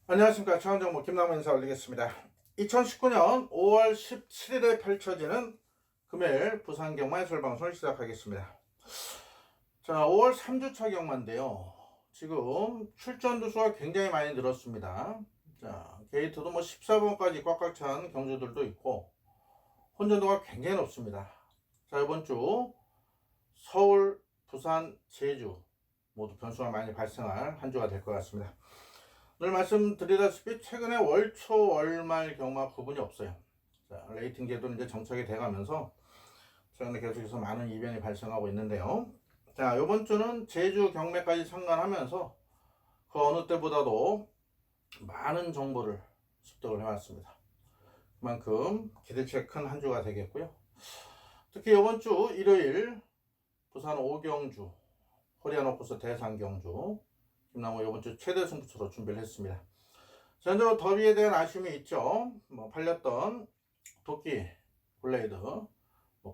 안녕하십니까. 최원정보 김남훈 인사 올리겠습니다. 2019년 5월 17일에 펼쳐지는 금요일 부산 경마예술 방송을 시작하겠습니다. 자, 5월 3주차 경마인데요. 지금 출전두 수가 굉장히 많이 늘었습니다. 자, 게이트도 뭐 14번까지 꽉꽉 찬 경주들도 있고 혼전도가 굉장히 높습니다. 자, 이번 주 서울, 부산, 제주 모두 변수가 많이 발생할 한 주가 될 것 같습니다. 오늘 말씀드리다시피 최근에 월초 월말 경마 구분이 없어요. 자, 레이팅 제도는 이제 정착이 돼가면서 최근에 계속해서 많은 이변이 발생하고 있는데요. 자, 이번 주는 제주 경매까지 상관하면서 그 어느 때보다도 많은 정보를 습득을 해왔습니다. 그만큼 기대치가 큰 한 주가 되겠고요. 특히 이번 주 일요일 부산 오경주 코리아노코스 대상경주 김남호 이번 주 최대 승부처로 준비를 했습니다. 전적으로 더비에 대한 아쉬움이 있죠. 팔렸던 도끼, 블레이드,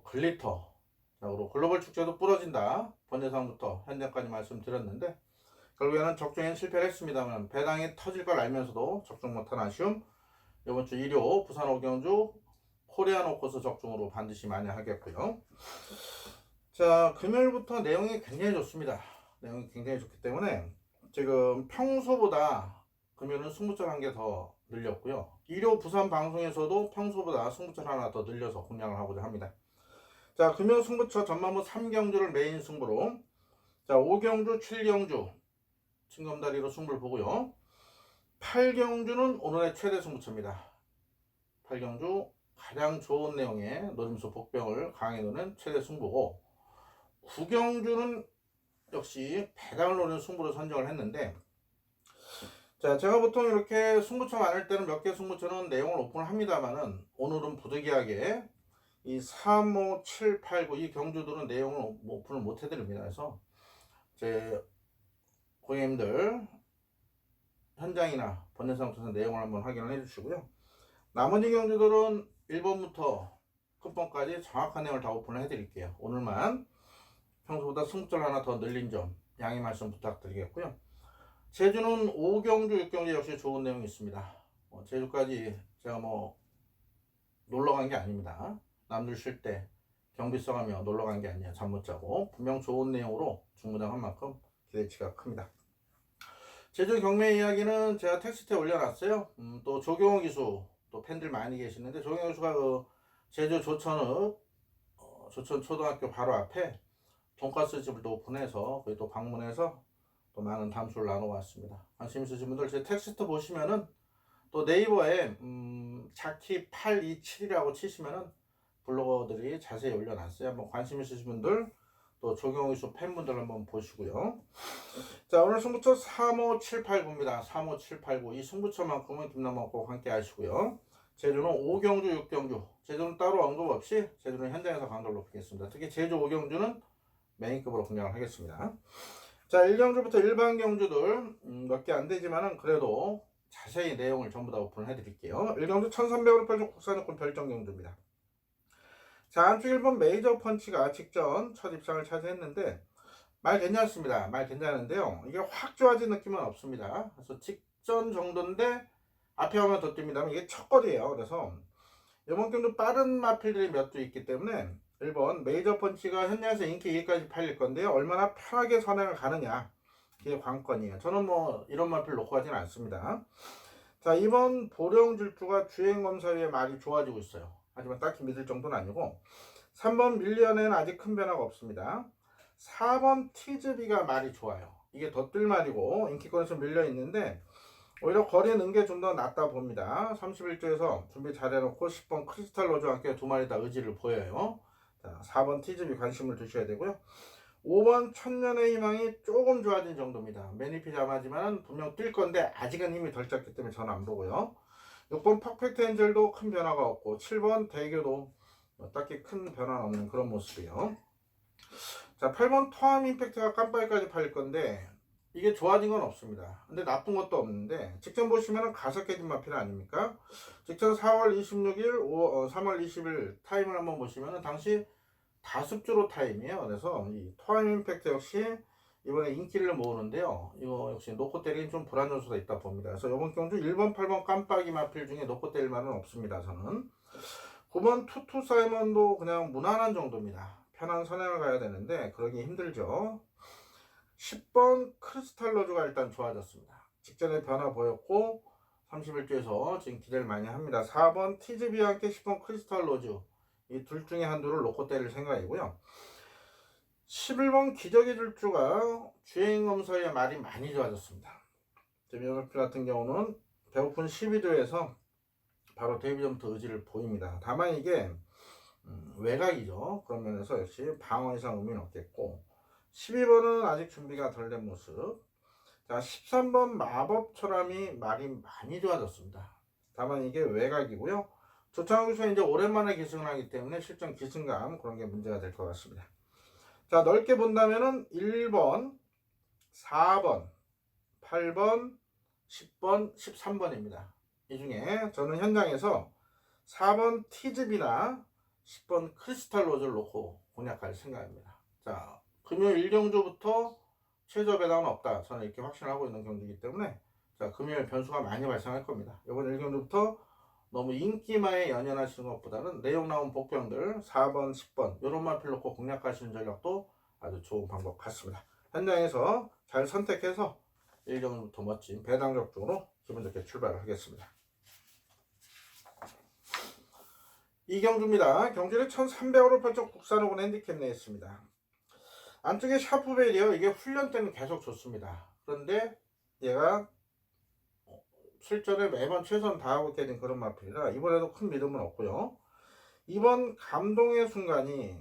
글리터, 그리고 글로벌 축제도 부러진다. 번외상부터 현재까지 말씀드렸는데 결국에는 적중엔 실패를 했습니다만 배당이 터질 걸 알면서도 적중 못한 아쉬움. 이번 주 일요 부산 오경주 코리아노코스 적중으로 반드시 만회하겠고요. 자, 금요일부터 내용이 굉장히 좋습니다. 내용이 굉장히 좋기 때문에 지금 평소보다 금요일은 승부처를 한 개 더 늘렸고요. 일요 부산 방송에서도 평소보다 승부처를 하나 더 늘려서 공략을 하고자 합니다. 자, 금요 승부처 전반부 3경주를 메인 승부로 자 5경주, 7경주 층검다리로 승부를 보고요. 8경주는 오늘의 최대 승부처입니다. 8경주 가장 좋은 내용의 노림수 복병을 강하게 노는 최대 승부고 9경주는 역시 배당을 노리는 승부로 선정을 했는데 자, 제가 보통 이렇게 승부처 많을 때는 몇 개 승부처는 내용을 오픈을 합니다만은 오늘은 부득이하게 이 3, 5, 7, 8, 9 이 경주들은 내용을 오픈을 못 해드립니다. 그래서 제 고객님들 현장이나 번외상부터 내용을 한번 확인을 해주시고요. 나머지 경주들은 1번부터 끝번까지 정확한 내용을 다 오픈을 해드릴게요. 오늘만 평소보다 승부처를 하나 더 늘린 점 양해 말씀 부탁드리겠고요. 제주는 5경주, 6경주 역시 좋은 내용이 있습니다. 제주까지 제가 놀러 간 게 아닙니다. 남들 쉴 때 경비 써가며 놀러 간 게 아니에요. 잠 못 자고 분명 좋은 내용으로 중무장한 만큼 기대치가 큽니다. 제주 경매 이야기는 제가 텍스트에 올려놨어요. 또 조경호 기수 또 팬들 많이 계시는데 조경호 기수가 그 제주 조천읍 조천초등학교 바로 앞에 돈가스 집을 또 오픈해서 거기 또 방문해서 또 많은 담수를 나눠왔습니다. 관심 있으신 분들 제 텍스트 보시면은 또 네이버에 자키 827이라고 치시면은 블로거들이 자세히 올려놨어요. 한번 관심 있으신 분들 또 조경호 기수 팬분들 한번 보시고요. 자, 오늘 승부처 35789입니다. 35789 이 승부처만큼은 김남호 꼭 함께 하시고요. 제주는 5경주, 6경주 제주는 따로 언급 없이 제주는 현장에서 강도를 높이겠습니다. 특히 제주 5경주는 메인급으로 공략을 하겠습니다. 자, 1경주부터 일반 경주들 몇 개 안 되지만은 그래도 자세히 내용을 전부 다 오픈을 해드릴게요. 1경주 1300으로 펼쳐 국산유권 별정 경주입니다. 자, 안쪽 1번 메이저 펀치가 직전 첫 입상을 차지했는데 말 괜찮습니다. 말 괜찮은데요. 이게 확 좋아진 느낌은 없습니다. 그래서 직전 정도인데 앞에 가면 더 뜁니다만 이게 첫 거리예요. 그래서 이번 경주 빠른 마필들이 몇 주 있기 때문에 1번 메이저 펀치가 현장에서 인기 2위까지 팔릴 건데요. 얼마나 편하게 선행을 가느냐 그게 관건이에요. 저는 이런 마필 놓고 가지는 않습니다. 자, 이번 보령질주가 주행검사위에 말이 좋아지고 있어요. 하지만 딱히 믿을 정도는 아니고 3번 밀리언에는 아직 큰 변화가 없습니다. 4번 티즈비가 말이 좋아요. 이게 더 뜰 말이고 인기권에서 밀려 있는데 오히려 거리에 는 게 좀 더 낫다 봅니다. 31조에서 준비 잘 해놓고 10번 크리스탈 로즈와 함께 두 마리 다 의지를 보여요. 자, 4번 티즈비 관심을 두셔야 되고요. 5번 천년의 희망이 조금 좋아진 정도입니다. 매니피 잠하지만 분명 뛸 건데 아직은 힘이 덜 찼기 때문에 저는 안 보고요. 6번 퍼펙트 엔젤도 큰 변화가 없고 7번 대교도 딱히 큰 변화는 없는 그런 모습이에요. 자, 8번 토암 임팩트가 깜빡이까지 팔릴 건데 이게 좋아진 건 없습니다. 근데 나쁜 것도 없는데 직전 보시면은 가서 깨진 마필 아닙니까? 직전 4월 26일, 3월 20일 타임을 한번 보시면은 당시 다습주로 타임이에요. 그래서 이 토암 임팩트 역시 이번에 인기를 모으는데요. 이거 역시 놓고 때리긴 좀 불안 요소가 있다 봅니다. 그래서 이번 경주 1번, 8번 깜빡이 마필 중에 놓고 때릴 만은 없습니다. 저는 9번 투투 사이먼도 그냥 무난한 정도입니다. 편한 선행을 가야 되는데 그러기 힘들죠. 10번 크리스탈 로즈가 일단 좋아졌습니다. 직전에 변화 보였고 31주에서 지금 기대를 많이 합니다. 4번 TGB와 함께 10번 크리스탈 로즈 이 둘 중에 한두를 놓고 때릴 생각이고요. 11번 기적의 질주가 주행검사의 말이 많이 좋아졌습니다. 데미어피 같은 경우는 배고픈 12도에서 바로 데뷔전부터 의지를 보입니다. 다만 이게 외곽이죠. 그런 면에서 역시 방어 이상 의미는 없겠고 12번은 아직 준비가 덜 된 모습. 자, 13번 마법처럼이 말이 많이 좋아졌습니다. 다만 이게 외곽이고요. 조창욱 선수 이제 오랜만에 기승을 하기 때문에 실전 기승감 그런 게 문제가 될 것 같습니다. 자, 넓게 본다면은 1번, 4번, 8번, 10번, 13번입니다. 이 중에 저는 현장에서 4번 티즈비나 10번 크리스탈 로즈를 놓고 공략할 생각입니다. 자, 금요일 1경주부터 최저 배당은 없다. 저는 이렇게 확신을 하고 있는 경주이기 때문에 자, 금요일 변수가 많이 발생할 겁니다. 이번 1경주부터 너무 인기마에 연연하시는 것보다는 내용 나온 복병들 4번, 10번 이런 마필 놓고 공략하시는 전략도 아주 좋은 방법 같습니다. 현장에서 잘 선택해서 1경주부터 멋진 배당적 쪽으로 기분 좋게 출발을 하겠습니다. 이경주입니다. 경주를 1300으로 펼쳐 국산 오근 핸디캡 내했습니다. 안쪽에 샤프벨이요. 이게 훈련 때는 계속 좋습니다. 그런데 얘가 실전에 매번 최선 다하고 있게 된 그런 마필이라 이번에도 큰 믿음은 없고요. 이번 감동의 순간이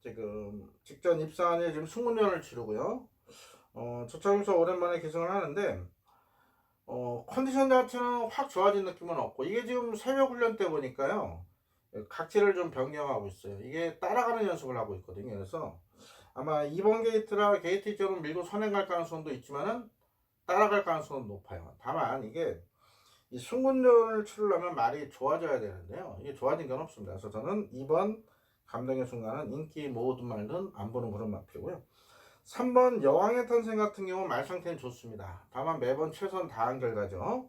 지금 직전 입상한 지금 승문련을 치르고요. 조차에서 오랜만에 기승을 하는데 컨디션 자체는 확 좋아진 느낌은 없고 이게 지금 새벽 훈련 때 보니까요. 각지를 좀 변경하고 있어요. 이게 따라가는 연습을 하고 있거든요. 그래서 아마 2번 게이트라 게이트 입장으로 밀고 선행갈 가능성도 있지만은 따라갈 가능성은 높아요. 다만 이게 이 승군전을 치르려면 말이 좋아져야 되는데요. 이게 좋아진 건 없습니다. 그래서 저는 2번 감동의 순간은 인기 모든 말은 안 보는 그런 마필이고요. 3번 여왕의 탄생 같은 경우 말 상태는 좋습니다. 다만 매번 최선 다한 결과죠.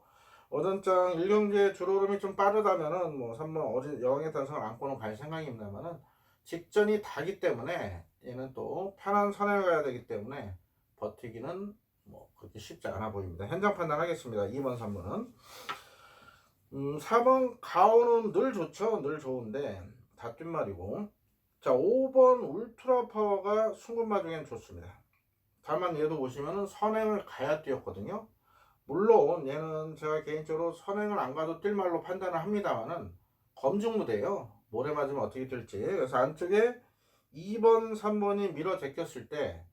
어전장 1경주의 주로름이 좀 빠르다면은 뭐 3번 여왕의 탄생을 안고는 갈 생각입니다만은 직전이 다기 때문에 얘는 또 편한 선행을 가야 되기 때문에 버티기는 뭐 그렇게 쉽지 않아 보입니다. 현장 판단하겠습니다. 2번, 3번은 4번 가오는 늘 좋죠. 늘 좋은데 다 뛴말이고 자 5번 울트라 파워가 순금마 중엔 좋습니다. 다만 얘도 보시면은 선행을 가야 뛰었거든요. 물론 얘는 제가 개인적으로 선행을 안 가도 뛸 말로 판단을 합니다만은 검증 무대예요. 모래 맞으면 어떻게 될지. 그래서 안쪽에 2번, 3번이 밀어 제꼈을 때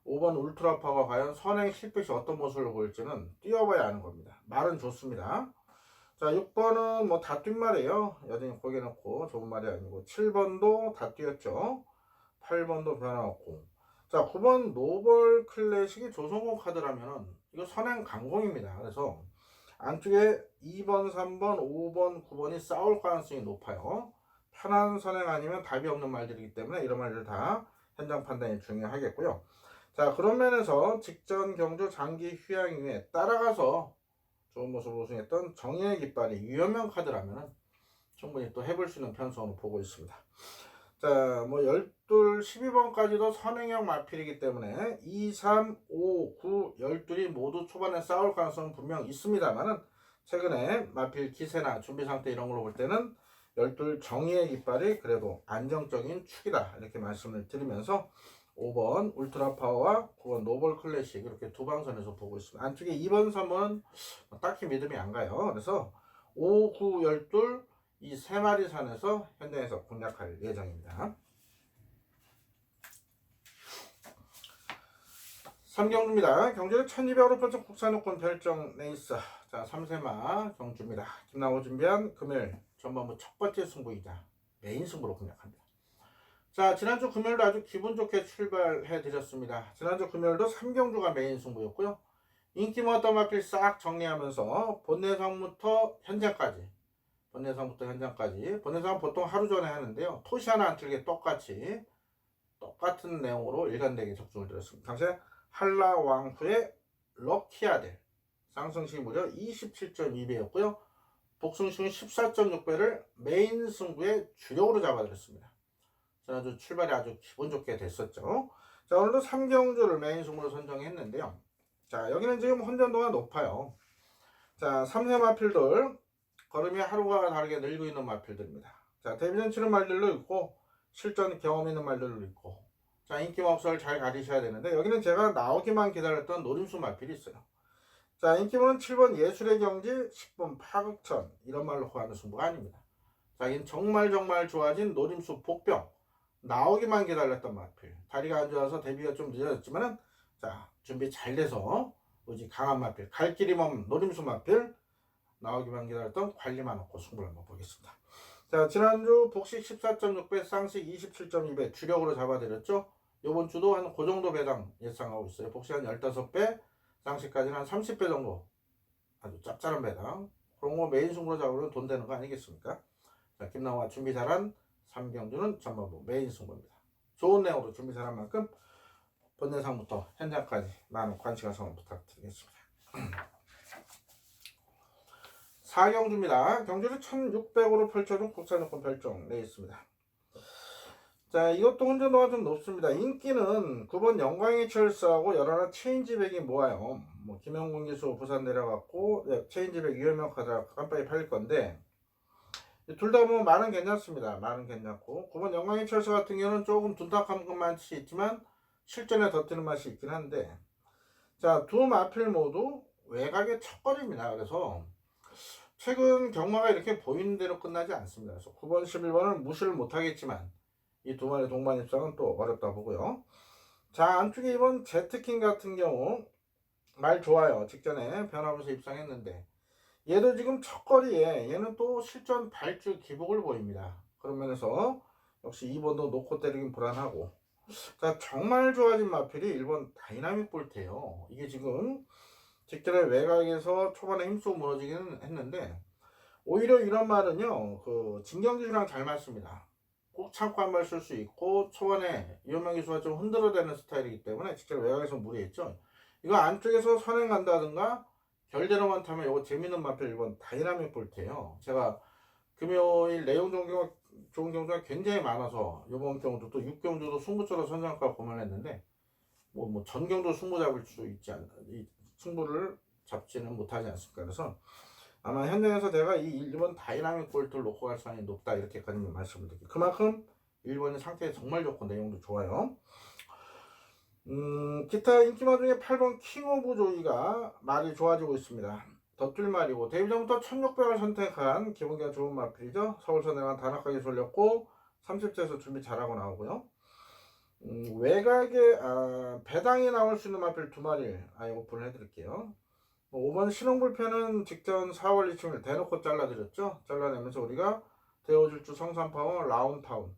5번 울트라파가 과연 선행 실패시 어떤 모습을 보일지는 뛰어봐야 아는 겁니다. 말은 좋습니다. 자 6번은 뭐 다 뛴 말이에요. 여전히 고개 놓고 좋은 말이 아니고 7번도 다 뛰었죠. 8번도 변화 없고 자 9번 노벌 클래식이 조성호 카드라면은 이거 선행 강공입니다. 그래서 안쪽에 2번, 3번, 5번, 9번이 싸울 가능성이 높아요. 편한 선행 아니면 답이 없는 말들이기 때문에 이런 말들 다 현장 판단이 중요하겠고요. 자 그런 면에서 직전 경주 장기 휴양 이후에 따라가서 좋은 모습으로 우승했던 정의의 깃발이 유연명 카드라면 충분히 또 해볼 수 있는 편성으로 보고 있습니다. 자, 뭐 12, 12번까지도 선행형 마필이기 때문에 2, 3, 5, 9, 12이 모두 초반에 싸울 가능성은 분명 있습니다만은 최근에 마필 기세나 준비 상태 이런 걸로 볼 때는 12 정의의 깃발이 그래도 안정적인 축이다 이렇게 말씀을 드리면서 5번 울트라 파워와 9번 노벌 클래식 이렇게 두 방선에서 보고 있습니다. 안쪽에 2번, 3번 딱히 믿음이 안 가요. 그래서 5, 9, 12 이 세 마리 산에서 현장에서 공략할 예정입니다. 3경주입니다. 경주는 1200으로 펼쳐 국산호권 별정 레이스. 자, 3세마 경주입니다. 김나호 준비한 금요일 전반부 첫 번째 승부이자 메인 승부로 공략합니다. 자, 지난주 금요일도 아주 기분 좋게 출발해 드렸습니다. 지난주 금요일도 3경주가 메인 승부였고요. 인기 모았던 마필 싹 정리하면서 본내성부터 현장까지, 본내성은 보통 하루 전에 하는데요. 토시 하나 안 틀게 똑같은 내용으로 일관되게 적중을 드렸습니다. 당시에 한라왕후의 럭키아델 상승시 무려 27.2배였고요. 복승시는 14.6배를 메인 승부의 주력으로 잡아드렸습니다. 지난주 출발이 아주 기분 좋게 됐었죠. 자, 오늘도 3경주를 메인 승부로 선정했는데요. 자, 여기는 지금 혼전도가 높아요. 자, 3세 마필들 걸음이 하루가 다르게 늘고 있는 마필들입니다. 자, 데뷔전 치는 말들도 있고 실전 경험 있는 말들도 있고, 자, 인기몹설을 잘 가리셔야 되는데 여기는 제가 나오기만 기다렸던 노림수 마필이 있어요. 자, 인기모는 7번 예술의 경지, 10번 파극천 이런 말로 구하는 승부가 아닙니다. 자, 이는 정말 좋아진 노림수 복병, 나오기만 기다렸던 마필. 다리가 안 좋아서 데뷔가 좀 늦어졌지만은, 자, 준비 잘 돼서 의지 강한 마필, 갈 길이 먼 노림수 마필, 나오기만 기다렸던 관리만 없고 승부를 한번 보겠습니다. 자, 지난주 복식 14.6배, 쌍식 27.2배 주력으로 잡아드렸죠. 이번 주도 한 그 정도 배당 예상하고 있어요. 복식 한 15배, 쌍식까지는 한 30배 정도 아주 짭짤한 배당. 그런 거 메인 승부로 잡으면 돈 되는 거 아니겠습니까? 자, 김나와 준비 잘한 3경주는 전반부 메인 승부입니다. 좋은 내용으로 준비 잘한 만큼 본내상부터 현장까지 많은 관심과 성원 부탁드리겠습니다. 4경주입니다. 경주를 1600으로 펼쳐준 국산요건 별종 내어 있습니다. 자, 이것도 혼전도가 좀 높습니다. 인기는 9번 영광의 철수하고 열하나 체인지백이 모아요. 뭐 김영gun 기수 부산 내려갔고, 네, 체인지백 유효명 카드가 깜빡이 팔릴 건데, 둘 다 뭐 말은 괜찮습니다. 말은 괜찮고, 9번 영광의 철수 같은 경우는 조금 둔탁한 것만치 있지만 실전에 더 뜨는 맛이 있긴 한데, 자, 두 마필 모두 외곽의 첫걸입니다. 그래서 최근 경마가 이렇게 보이는 대로 끝나지 않습니다. 그래서 9번, 11번은 무시를 못하겠지만 이 두 마리 동반 입상은 또 어렵다 보고요. 자, 안쪽에 이번 제트킹 같은 경우 말 좋아요. 직전에 변하면서 입상했는데 얘도 지금 첫거리에 얘는 또 실전 발주 기복을 보입니다. 그런 면에서 역시 2번도 놓고 때리긴 불안하고, 자, 정말 좋아진 마필이 1번 다이나믹 볼트예요. 이게 지금 직전에 외곽에서 초반에 힘쓰고 무너지기는 했는데 오히려 이런 말은요, 그 진경기수랑 잘 맞습니다. 꼭 참고 한 발 쓸 수 있고 초반에 이현명 기수가 좀 흔들어대는 스타일이기 때문에 직접 외곽에서 무리했죠. 이거 안쪽에서 선행 간다든가 결대로만 타면 이거 재밌는 마필 1번 다이나믹 볼트예요. 제가 금요일 내용 좋은 경주가 굉장히 많아서 이번 경우도 또 6경주도 승부처로 선정가 고민했는데 뭐 전경도 승부 잡을 수 있지 않나, 이 승부를 잡지는 못하지 않습니까? 그래서 아마 현장에서 제가 이 1번 다이나믹 볼트를 놓고 갈 수단이 높다 이렇게까지 말씀을 드릴게요. 그만큼 1번의 상태 정말 좋고 내용도 좋아요. 기타 인기마 중에 8번 킹 오브 조이가 말이 좋아지고 있습니다. 덧줄 말이고 데뷔전부터 1600을 선택한 기분기가 좋은 마필이죠. 서울서 내가 단학하게 sol렸고 30대에서 준비 잘하고 나오고요. 외곽에 배당이 나올 수 있는 마필 2마리 오픈을 해드릴게요. 5번 신홍불편은 직전 4월 27일 대놓고 잘라드렸죠. 잘라내면서 우리가 대호질주 성산파워 라운타운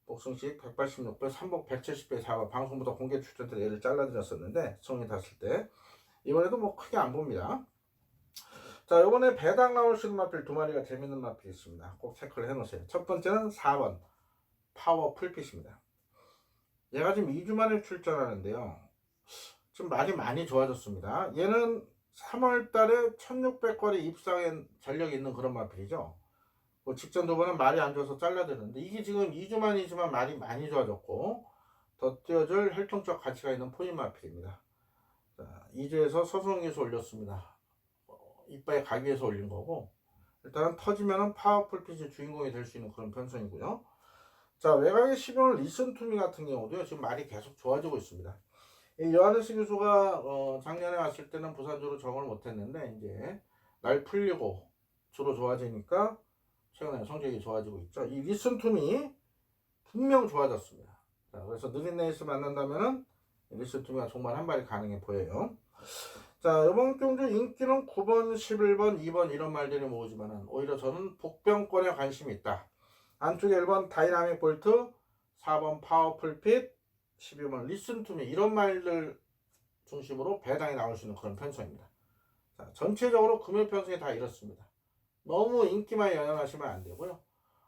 복승식 186배 3복 170배 4번 방송부터 공개 출전 때 얘를 잘라드렸었는데 성이 닿았을 때 이번에도 뭐 크게 안 봅니다. 자, 이번에 배당 나올 수 있는 마필 2마리가 재밌는 마필이 있습니다. 꼭 체크를 해놓으세요. 첫 번째는 4번 파워 풀핏입니다. 얘가 지금 2주 만에 출전하는데요. 좀 말이 많이 좋아졌습니다. 얘는 3월달에 1600거리 입상에 전력이 있는 그런 마필이죠. 뭐 직전 2번은 말이 안 좋아서 잘라드는데 이게 지금 2주 만이지만 말이 많이 좋아졌고 더 띄워줄 혈통적 가치가 있는 포인 마필입니다. 자, 2주에서 서승기에서 올렸습니다. 이빨에 가기 위해서 올린 거고, 일단은 터지면은 파워풀 핏이 주인공이 될 수 있는 그런 편성이고요. 자, 외곽의 12번 리슨 투미 같은 경우도요, 지금 말이 계속 좋아지고 있습니다. 이 요하네스 교수가 작년에 왔을 때는 부산주로 적응을 못했는데 이제 날 풀리고 주로 좋아지니까 최근에 성적이 좋아지고 있죠. 이 리슨 투미 분명 좋아졌습니다. 자, 그래서 느린 레이스 만난다면은 리슨 투미가 정말 한 발이 가능해 보여요. 자, 이번 경주 인기는 9번, 11번, 2번 이런 말들이 모으지만은 오히려 저는 복병권에 관심이 있다. 안쪽에 1번 다이나믹 볼트, 4번 파워풀 핏, 12번 리슨 투미 이런 말들 중심으로 배당이 나올 수 있는 그런 편성입니다. 자, 전체적으로 금요일 편성이 다 이렇습니다. 너무 인기만 연연하시면 안 되고요.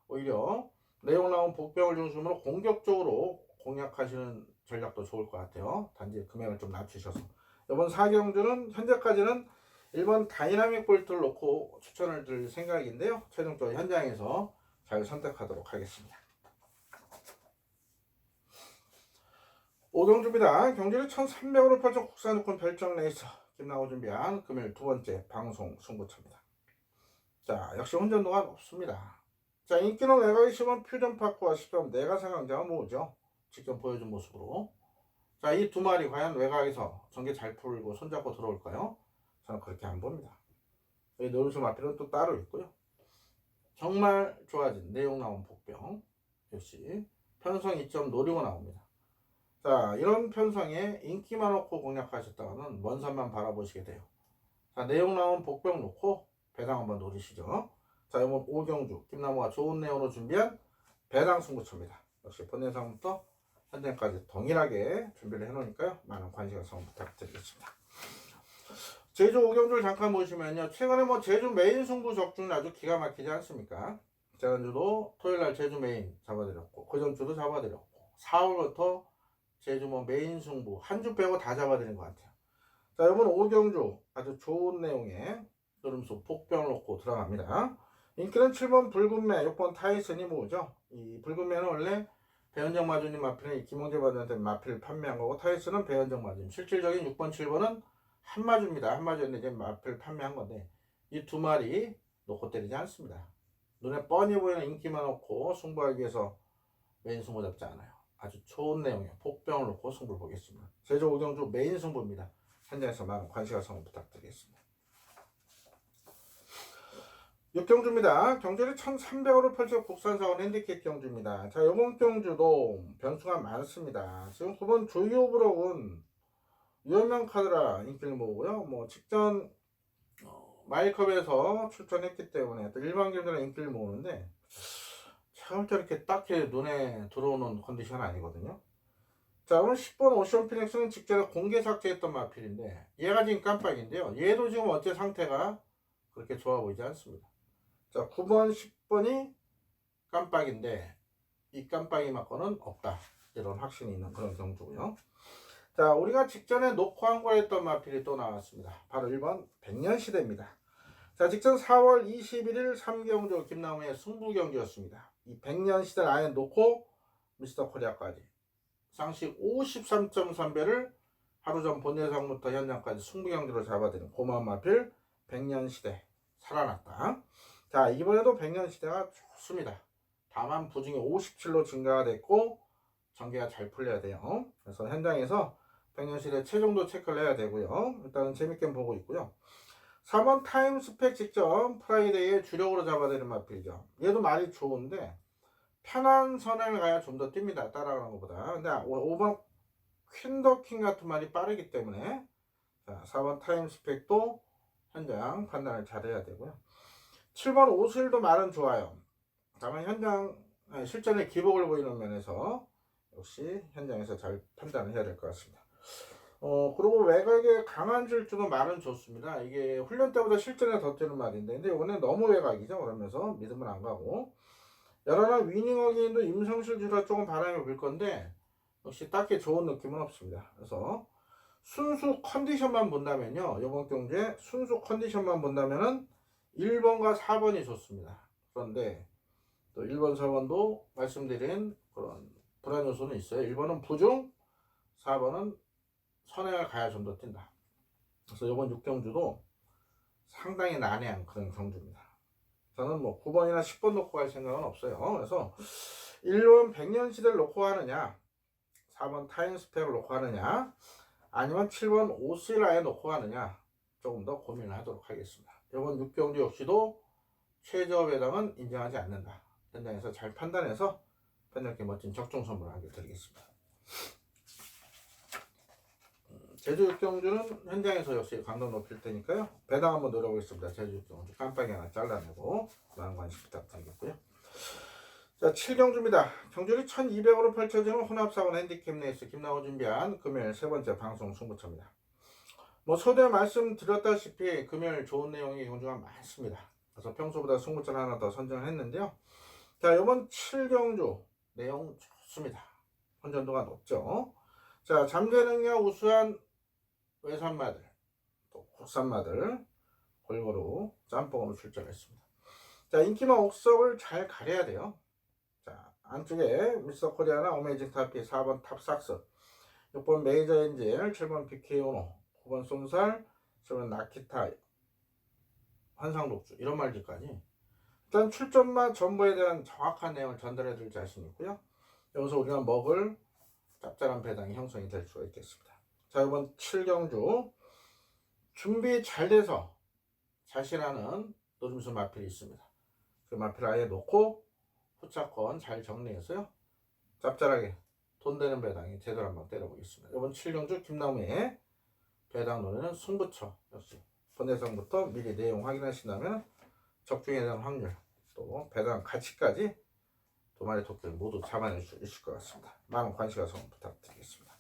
오히려 내용 나온 복병을 중심으로 공격적으로 공략하시는 전략도 좋을 것 같아요. 단지 금액을 좀 낮추셔서. 이번 4경주는 현재까지는 1번 다이나믹 볼트를 놓고 추천을 드릴 생각인데요. 최종적으로 현장에서 잘 선택하도록 하겠습니다. 5경주입니다. 경주를 1300으로 펼쳐 국산유권 별정 레이서 김나고 준비한 금요일 두 번째 방송 승부처입니다. 자, 역시 혼전도가 높습니다. 자, 인기는 외곽의 10원 퓨전파크와 10점 내가상강자가 모으죠. 직접 보여준 모습으로. 자, 이 두 마리 과연 외곽에서 전개 잘 풀고 손잡고 들어올까요? 저는 그렇게 안 봅니다. 이 노른수 마필은 또 따로 있고요. 정말 좋아진 내용 나온 복병 역시 편성 2점 노리고 나옵니다. 자, 이런 편성에 인기만 놓고 공략하셨다가는 먼 산만 바라보시게 돼요. 자, 내용 나온 복병 놓고 배당 한번 노리시죠. 자, 이번 5경주 김나무가 좋은 내용으로 준비한 배당 승부처입니다. 역시 본예상부터 현재까지 동일하게 준비를 해놓으니까요. 많은 관심 성 부탁드리겠습니다. 제주 5경주를 잠깐 보시면요. 최근에 뭐 제주 메인 승부 적중은 아주 기가 막히지 않습니까? 지난주도 토요일날 제주 메인 잡아드렸고 그 전주도 잡아드렸고 4월부터 제주 뭐 메인 승부 한 주 빼고 다 잡아드린 것 같아요. 자, 이번 5경주 아주 좋은 내용의 노름수 복병을 놓고 들어갑니다. 인기는 7번 붉은매, 6번 타이슨이 모으죠. 이 붉은매는 원래 배현정 마주님 마필은 김홍재 마주한테 마필을 판매한 거고 타이슨은 배현정 마주님. 실질적인 6번, 7번은 한마주입니다. 한마주인데 이제 마필을 판매한 건데 이 두 마리 놓고 때리지 않습니다. 눈에 뻔히 보이는 인기만 놓고 승부하기 위해서 메인 승부 잡지 않아요. 아주 좋은 내용의 복병을 놓고 승부를 보겠습니다. 제주 5경주 메인 승부입니다. 현장에서 많은 관심과 성원 부탁드리겠습니다. 6경주입니다. 경주를 1300으로 펼쳐 국산사원 핸디캡 경주입니다. 자, 이번 경주도 변수가 많습니다. 지금 9번 조이오브록은 유현명 카드라 인기를 모으고요. 뭐 직전 마일컵에서 출전했기 때문에 또 일반 경주는 인기를 모으는데 처음부터 이렇게 딱히 눈에 들어오는 컨디션 아니거든요. 자, 오늘 10번 오션 피닉스는 직전에 공개 삭제했던 마필인데 얘가 지금 깜빡인데요. 얘도 지금 어째 상태가 그렇게 좋아 보이지 않습니다. 자, 9번, 10번이 깜빡인데 이 깜빡이 맞고는 없다. 이런 확신이 있는 그런 경주고요. 자, 우리가 직전에 놓고 한거했던 마필이 또 나왔습니다. 바로 1번 백년시대입니다. 자, 직전 4월 21일 3경주 김나무의 승부경주였습니다. 이 백년시대를 아예 놓고 미스터 코리아까지 상식 53.3배를 하루 전 본예상부터 현장까지 승부경주로 잡아드린 고마운 마필 백년시대 살아났다. 자, 이번에도 백년시대가 좋습니다. 다만 부중이 57로 증가가 됐고 전개가 잘 풀려야 돼요. 그래서 현장에서 백년시대 최종도 체크를 해야 되고요. 일단은 재밌게 보고 있고요. 4번 타임스펙 직전 프라이데이의 주력으로 잡아드리는 마필이죠. 얘도 말이 좋은데 편한 선행을 가야 좀 더 뜁니다. 따라가는 것보다. 근데 5번 퀸더킹 같은 말이 빠르기 때문에 자, 4번 타임스펙도 현장 판단을 잘 해야 되고요. 7번 오슬도 말은 좋아요. 다만 현장 실전의 기복을 보이는 면에서 역시 현장에서 잘 판단을 해야 될 것 같습니다. 그리고 외곽에 강한 질주도 말은 좋습니다. 이게 훈련 때보다 실전에 더 뛰는 말인데 근데 이번에 너무 외곽이죠. 그러면서 믿음은 안 가고 여러나 위닝어게인도 임성실 주라 조금 바람이 불 건데 역시 딱히 좋은 느낌은 없습니다. 그래서 순수 컨디션만 본다면요. 이번 경주에 순수 컨디션만 본다면은 1번과 4번이 좋습니다. 그런데 또 1번, 4번도 말씀드린 그런 불안 요소는 있어요. 1번은 부중, 4번은 선행을 가야 좀 더 뛴다. 그래서 이번 6경주도 상당히 난해한 그런 경주입니다. 저는 뭐 9번이나 10번 놓고 갈 생각은 없어요. 그래서 1번 백년시대를 놓고 하느냐, 4번 타임스펙을 놓고 하느냐, 아니면 7번 오스라에 놓고 하느냐 조금 더 고민을 하도록 하겠습니다. 이번 6경주 역시도 최저 배당은 인정하지 않는다. 현장에서 잘 판단해서 팬들께 멋진 적중 선물을 하게 드리겠습니다. 제주 6경주는 현장에서 역시 강도 높일 테니까요. 배당 한번 노려보겠습니다. 제주 6경주 깜빡이 하나 잘라내고 많은 관심 부탁드리겠고요. 자, 7경주입니다. 경주를 1200으로 펼쳐지는 혼합사원 핸디캡 레이스 김나호 준비한 금요일 세 번째 방송 승부처입니다. 초대 말씀드렸다시피 금요일 좋은 내용의 경주가 많습니다. 그래서 평소보다 승부처를 하나 더 선정을 했는데요. 자, 이번 7경주 내용 좋습니다. 혼전도가 높죠. 자, 잠재능력 우수한 외산마들, 또 국산마들 골고루 짬뽕으로 출전했습니다. 자, 인기만 옥석을 잘 가려야 돼요. 자, 안쪽에 미스터 코리아나 어메이징 타피 4번 탑삭스, 6번 메이저 엔젤, 7번 BK오노, 9번 쏜살, 7번 나키타, 환상독주 이런 말들까지 일단 출전마 전부에 대한 정확한 내용을 전달해 드릴 자신 있고요. 여기서 우리가 먹을 짭짤한 배당이 형성이 될 수가 있겠습니다. 자, 이번 7경주 준비 잘 돼서 자신하는 노림수 마필이 있습니다. 그 마필을 아예 놓고 후차권 잘 정리해서요, 짭짤하게 돈 되는 배당이 제대로 한번 때려보겠습니다. 이번 7경주 김나무의 배당 노래는 승부처, 역시 본예상부터 미리 내용 확인하신다면 적중에 대한 확률, 또 배당 가치까지 두 마리 토끼를 모두 잡아낼 수 있을 것 같습니다. 많은 관심과 성원 부탁드리겠습니다.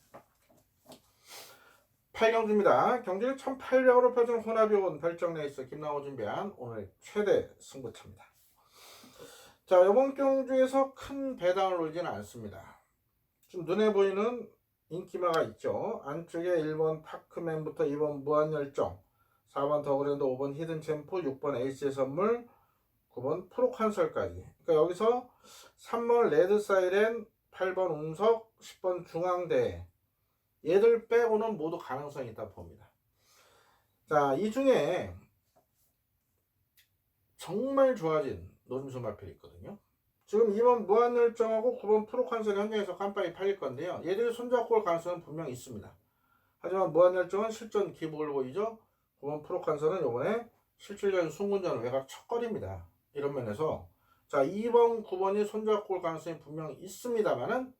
8경주입니다. 경주를 1800으로 펴준 혼합이 온 별정 레이스 김나호 준비한 오늘의 최대 승부처입니다. 자, 이번 경주에서 큰 배당을 놓지는 않습니다. 좀 눈에 보이는 인기마가 있죠. 안쪽에 1번 파크맨부터 2번 무한열정, 4번 더그랜드, 5번 히든챔프, 6번 에이스의 선물, 9번 프로칸설까지. 그러니까 여기서 3번 레드사이렌, 8번 웅석, 10번 중앙대, 얘들 빼고는 모두 가능성이 있다 봅니다. 자, 이 중에 정말 좋아진 노림수 마필이 있거든요. 지금 2번 무한열정하고 9번 프로칸설이 현장에서 깜빡이 팔릴 건데요. 얘들이 손잡고 올 가능성은 분명히 있습니다. 하지만 무한열정은 실전 기복을 보이죠. 9번 프로칸설은 이번에 실질적인 순군전 외곽 첫걸입니다. 이런 면에서 자, 2번, 9번이 손잡고 올 가능성이 분명히 있습니다만은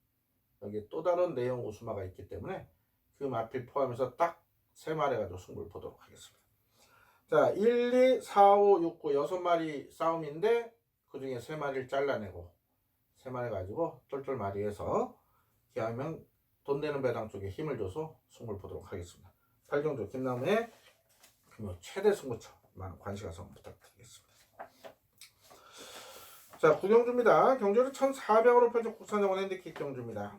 여기 또 다른 내용 우수마가 있기 때문에 그 마필 포함해서 딱 3마리 가지고 승부를 보도록 하겠습니다. 자, 1, 2, 4, 5, 6, 9 6마리 싸움인데 그 중에 3마리를 잘라내고 3마리 가지고 똘똘마리해서 기하면 돈 되는 배당 쪽에 힘을 줘서 승부를 보도록 하겠습니다. 8경주 김나무의 최대 승부처 많은 관심과 성원 부탁드리겠습니다. 자, 9경주입니다. 경주를 1400으로 펼쳐 국산정원 핸디캡 경주입니다.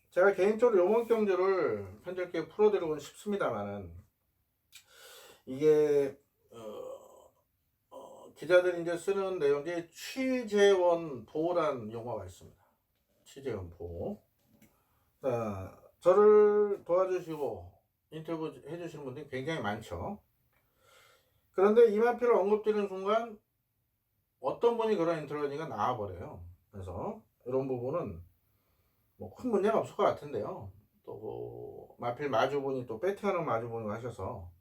제가 개인적으로 이번 경주를 편절기에 풀어드리고는 싶습니다만은 이게 기자들이 이제 쓰는 내용 중에 취재원 보호란 용어가 있습니다. 취재원 보호. 자, 저를 도와주시고 인터뷰 해주시는 분들이 굉장히 많죠. 그런데 이 마필을 언급드리는 순간 어떤 분이 그런 인터뷰가 나와버려요. 그래서 이런 부분은 큰 문제는 없을 것 같은데요. 또 마필 마주분이 또 배팅하는 마주분이 하셔서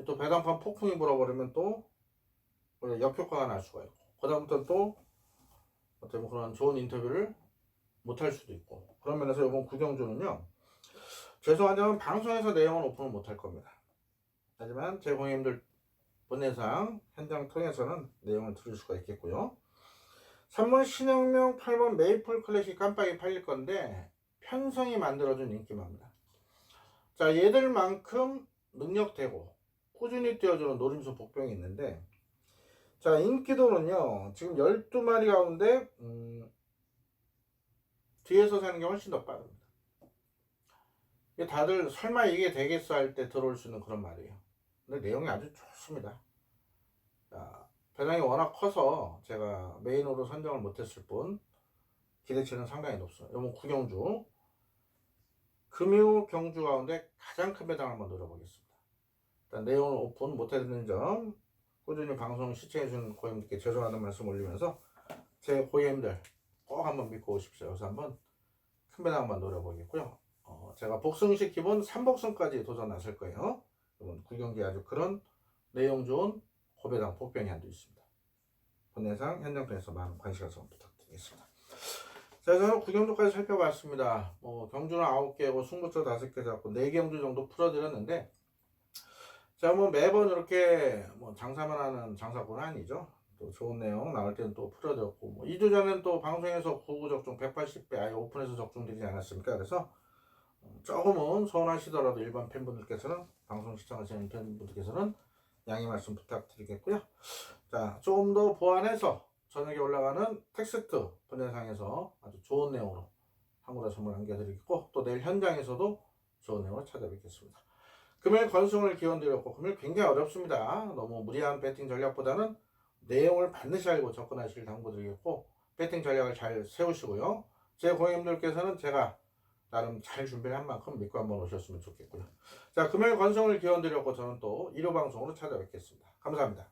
또 배당판 폭풍이 불어버리면 또 역효과가 날 수가 있고, 그다음부터 또 어떤 그런 좋은 인터뷰를 못할 수도 있고, 그런 면에서 이번 9경주는요, 죄송하지만 방송에서 내용은 오픈을 못할 겁니다. 하지만 제 고객님들 본예상 현장 통해서는 내용을 들을 수가 있겠고요. 3번 신혁명, 8번 메이플 클래식 깜빡이 팔릴 건데 편성이 만들어준 인기마입니다. 자, 얘들만큼 능력되고 꾸준히 뛰어주는 노림수 복병이 있는데, 자, 인기도는요 지금 12마리 가운데 뒤에서 사는 게 훨씬 더 빠릅니다. 다들 설마 이게 되겠어 할 때 들어올 수 있는 그런 말이에요. 근데 내용이 아주 좋습니다. 자, 배당이 워낙 커서 제가 메인으로 선정을 못했을 뿐 기대치는 상당히 높습니다. 이번 9경주 금요 경주 가운데 가장 큰 배당 한번 노려보겠습니다. 일단 내용을 오픈 못해드리는 점 꾸준히 방송 시청해주는 고객님들께 죄송하다는 말씀 올리면서 제 고객님들 꼭 한번 믿고 오십시오. 그래서 한번 큰 배당 한번 노려보겠고요. 제가 복승식 기본 3복승까지 도전 나설 거예요. 이번 9경기 아주 그런 내용 좋은 고배당 복병이 한도 있습니다. 본예상 현장 통해서 많은 관심 가서 부탁드리겠습니다. 자, 저는 9경주까지 살펴봤습니다. 경주는 9개고 승부처 5개 잡고 4경주 정도 풀어드렸는데, 자, 매번 이렇게 장사만 하는 장사꾼은 아니죠. 또 좋은 내용 나올 때는 또 풀어드렸고, 뭐 2주 전엔 또 방송에서 구구 적중 180배 아예 오픈해서 적중되지 않았습니까? 그래서 조금은 서운하시더라도 일반 팬분들께서는, 방송 시청하시는 팬분들께서는 양해 말씀 부탁드리겠고요. 자, 조금 더 보완해서 저녁에 올라가는 텍스트 번외상에서 아주 좋은 내용으로 한국어 선물 남겨드리겠고, 또 내일 현장에서도 좋은 내용을 찾아뵙겠습니다. 금일 건승을 기원드렸고, 금일 굉장히 어렵습니다. 너무 무리한 배팅 전략보다는 내용을 반드시 알고 접근하실 당부드리겠고, 배팅 전략을 잘 세우시고요. 제 고객님들께서는 제가 나름 잘 준비를 한 만큼 믿고 한번 오셨으면 좋겠고요. 자, 금일 건승을 기원드렸고, 저는 또 일요 방송으로 찾아뵙겠습니다. 감사합니다.